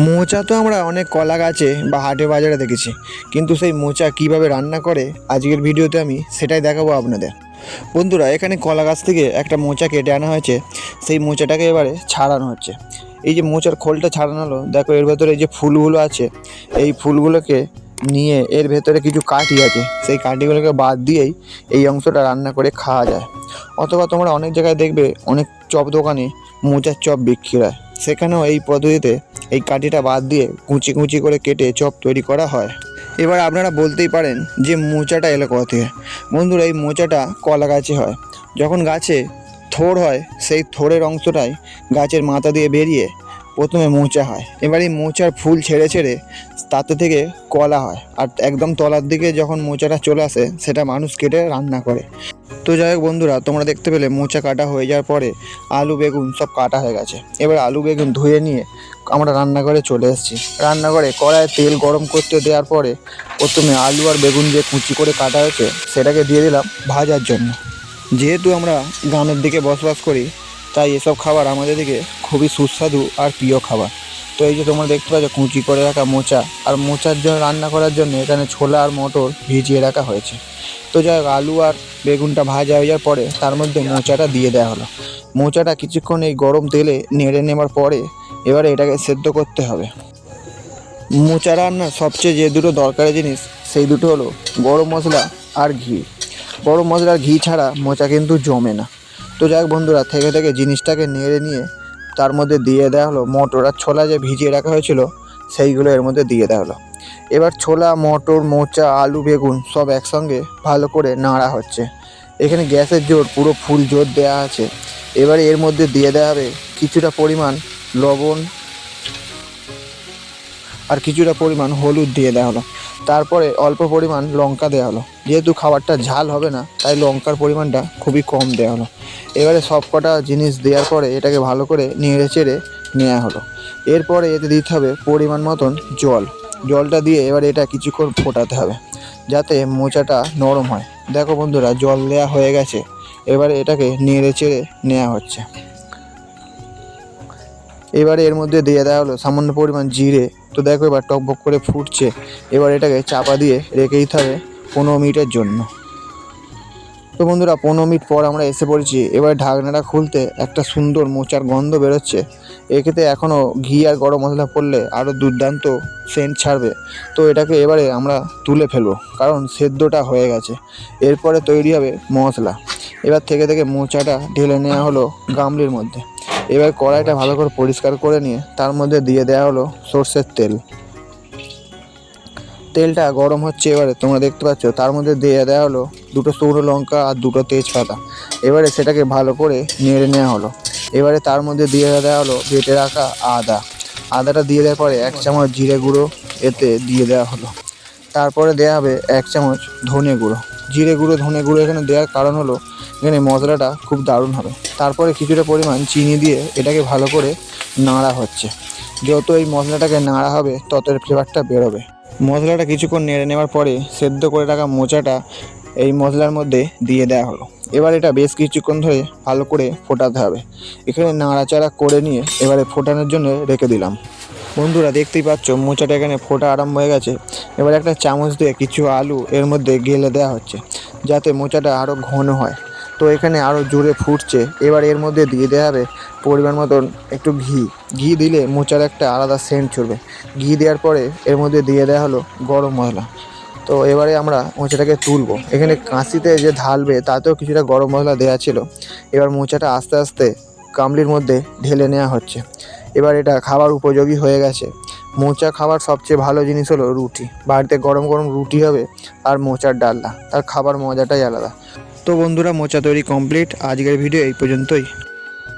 মোচা তো আমরা অনেক কলা গাছে বা হাটে বাজারে দেখেছি, কিন্তু সেই মোচা কিভাবে রান্না করে আজকের ভিডিওতে আমি সেটাই দেখাবো আপনাদের। বন্ধুরা, এখানে কলা গাছ থেকে একটা মোচা কেটে আনা হয়েছে। সেই মোচাটাকে এবারে ছাড়ানো হচ্ছে। এই যে মোচার খোলটা ছাড়ানো হলো, দেখো এর ভেতরে যে ফুলগুলো আছে, এই ফুলগুলোকে নিয়ে এর ভেতরে কিছু কাঠি আছে, সেই কাঠিগুলোকে বাদ দিয়েই এই অংশটা রান্না করে খাওয়া যায়। অথবা তোমরা অনেক জায়গায় দেখবে অনেক চপ দোকানে মোচার চপ বিক্রি হয়, সেখানেও এই পদ্ধতিতে এই কাঠিটা বাদ দিয়ে কুচি কুচি করে কেটে চপ তৈরি করা হয়। এবার আপনারা বলতেই পারেন যে মোচাটা এলো কোথা থেকে। বন্ধুরা, এই মোচাটা কলা গাছে হয়। যখন গাছে থোড় হয়, সেই থোড়ের অংশটাই গাছের মাথা দিয়ে বেরিয়ে প্রথমে মোচা হয়। এবার এই মোচার ফুল ছেড়ে ছেড়ে তাতে থেকে কলা হয়, আর একদম তলার দিকে যখন মোচাটা চলে আসে সেটা মানুষ কেটে রান্না করে। তো যাই হোক বন্ধুরা, তোমরা দেখতে পেলে মোচা কাটা হয়ে যাওয়ার পরে আলু বেগুন সব কাটা হয়ে গেছে। এবার আলু বেগুন ধুয়ে নিয়ে আমরা রান্নাঘরে চলে এসেছি। রান্নাঘরে কড়াইয়ে তেল গরম করতে দেওয়ার পরে প্রথমে আলু আর বেগুন যে কুচি করে কাটা হয়েছে সেটাকে দিয়ে দিলাম ভাজার জন্য। যেহেতু আমরা গ্রামের দিকে বসবাস করি, তাই এসব খাবার আমাদের দিকে খুবই সুস্বাদু আর প্রিয় খাবার। তো এই যে তোমরা দেখতে পাচ্ছ কুচি করে রাখা মোচা, আর মোচার জন্য রান্না করার জন্য এখানে ছোলা আর মটর ভিজিয়ে রাখা হয়েছে। তো যাই হোক, আলু আর বেগুনটা ভাজা হয়ে যাওয়ার পরে তার মধ্যে মোচাটা দিয়ে দেওয়া হলো। মোচাটা কিছুক্ষণ এই গরম তেলে নেড়ে নেওয়ার পরে এবারে এটাকে সেদ্ধ করতে হবে। মোচা রান্নার সবচেয়ে যে দুটো দরকারি জিনিস, সেই দুটো হলো গরম মশলা আর ঘি। গরম মশলা আর ঘি ছাড়া মোচা কিন্তু জমে না। তো যাই হোক বন্ধুরা, থেকে থেকে জিনিসটাকে নেড়ে নিয়ে তার মধ্যে দিয়ে দেওয়া হলো মটর আর ছোলা যে ভিজিয়ে রাখা হয়েছিল সেইগুলো এর মধ্যে দিয়ে দেওয়া হলো। এবার ছোলা, মটর, মোচা, আলু, বেগুন সব একসঙ্গে ভালো করে নাড়া হচ্ছে। এখানে গ্যাসের জোর পুরো ফুল জোর দেওয়া আছে। এবারে এর মধ্যে দিয়ে দেওয়া হবে কিছুটা পরিমাণ লবণ আর কিছুটা পরিমাণ হলুদ দিয়ে দেওয়া হলো। তারপরে অল্প পরিমাণ লঙ্কা দেওয়া হলো। যেহেতু খাবারটা ঝাল হবে না, তাই লঙ্কার পরিমাণটা খুবই কম দেওয়া হলো। এবারে সব কটা জিনিস দেওয়ার পরে এটাকে ভালো করে নেড়ে চেড়ে নেওয়া হলো। এরপরে এতে দিতে হবে পরিমাণ মতন জল। জলটা দিয়ে এবারে এটা কিছুক্ষণ ফোটাতে হবে যাতে মোচাটা নরম হয়। দেখো বন্ধুরা, জল দেওয়া হয়ে গেছে। এবারে এটাকে নেড়ে চেড়ে নেওয়া হচ্ছে। এবারে এর মধ্যে দিয়ে দেওয়া হলো সামান্য পরিমাণ জিরে। তো দেখো এবার টকবক করে ফুটছে। এবার এটাকে চাপা দিয়ে রেখে দিতে হবে 15 মিনিটের জন্য। তো বন্ধুরা, 15 মিনিট পর আমরা এসে পড়েছি। এবার ঢাকনাটা খুলতে একটা সুন্দর মোচার গন্ধ বেরোচ্ছে। এক্ষেত্রে এখনও ঘি আর গরম মশলা পড়লে আরও দুর্দান্ত সেন্ট ছাড়বে। তো এটাকে এবারে আমরা তুলে ফেলবো, কারণ সেদ্ধটা হয়ে গেছে। এরপরে তৈরি হবে মশলা। এবার থেকে থেকে মোচাটা ঢেলে নেওয়া হলো গামলির মধ্যে। এবার কড়াইটা ভালো করে পরিষ্কার করে নিয়ে তার মধ্যে দিয়ে দেওয়া হলো সর্ষের তেল। তেলটা গরম হচ্ছে। এবারে তোমরা দেখতে পাচ্ছ তার মধ্যে দিয়ে দেওয়া হলো দুটো শুকনো লঙ্কা আর দুটো তেজপাতা। এবারে সেটাকে ভালো করে নেড়ে নেওয়া হলো। এবারে তার মধ্যে দিয়ে দেওয়া হলো বেটে রাখা আদাটা দিয়ে দেওয়ার পরে 1 চামচ জিরে গুঁড়ো এতে দিয়ে দেওয়া হলো। তারপরে দেওয়া হবে 1 চামচ ধনে গুঁড়ো। জিরে গুঁড়ো, ধনে গুঁড়ো এখানে দেওয়ার কারণ হলো এখানে মশলাটা খুব দারুণ হবে। তারপরে কিছুটা পরিমাণ চিনি দিয়ে এটাকে ভালো করে নাড়া হচ্ছে। যত এই মশলাটাকে নাড়া হবে তত এর ফ্লেভারটা বেরোবে। মশলাটা কিছুক্ষণ নেড়ে নেওয়ার পরে সেদ্ধ করে রাখা মোচাটা এই মশলার মধ্যে দিয়ে দেওয়া হলো। এবার এটা বেশ কিছুক্ষণ ধরে ভালো করে ফোটাতে হবে। এখানে নাড়াচাড়া করে নিয়ে এবারে ফোটানোর জন্য রেখে দিলাম। বন্ধুরা, দেখতেই পাচ্ছ মোচাটা এখানে ফোটা আরম্ভ হয়ে গেছে। এবার একটা চামচ দিয়ে কিছু আলু এর মধ্যে গেলে দেওয়া হচ্ছে যাতে মোচাটা আরও ঘন হয়। তো এখানে আরও জোরে ফুটছে। এবার এর মধ্যে দিয়ে দেওয়া হবে পরিমাণ মতন একটু ঘি দিলে মোচার একটা আলাদা সেন্ট ছড়বে। ঘি দেওয়ার পরে এর মধ্যে দিয়ে দেওয়া হলো গরম মশলা। তো এবারে আমরা মোচাটাকে তুলবো। এখানে কাঁচিতে যে ঢালবে তাতেও কিছুটা গরম মশলা দেওয়া ছিল। এবার মোচাটা আস্তে আস্তে গামলির মধ্যে ঢেলে নেওয়া হচ্ছে। এবার এটা খাবার উপযোগী হয়ে গেছে। মোচা খাবার সবচেয়ে ভালো জিনিস হলো রুটি। বাড়িতে গরম গরম রুটি হবে আর মোচার ডালনা, তার খাবার মজাটাই আলাদা। তো বন্ধুরা, মোচা তৈরি কমপ্লিট। আজকের ভিডিও এই পর্যন্তই।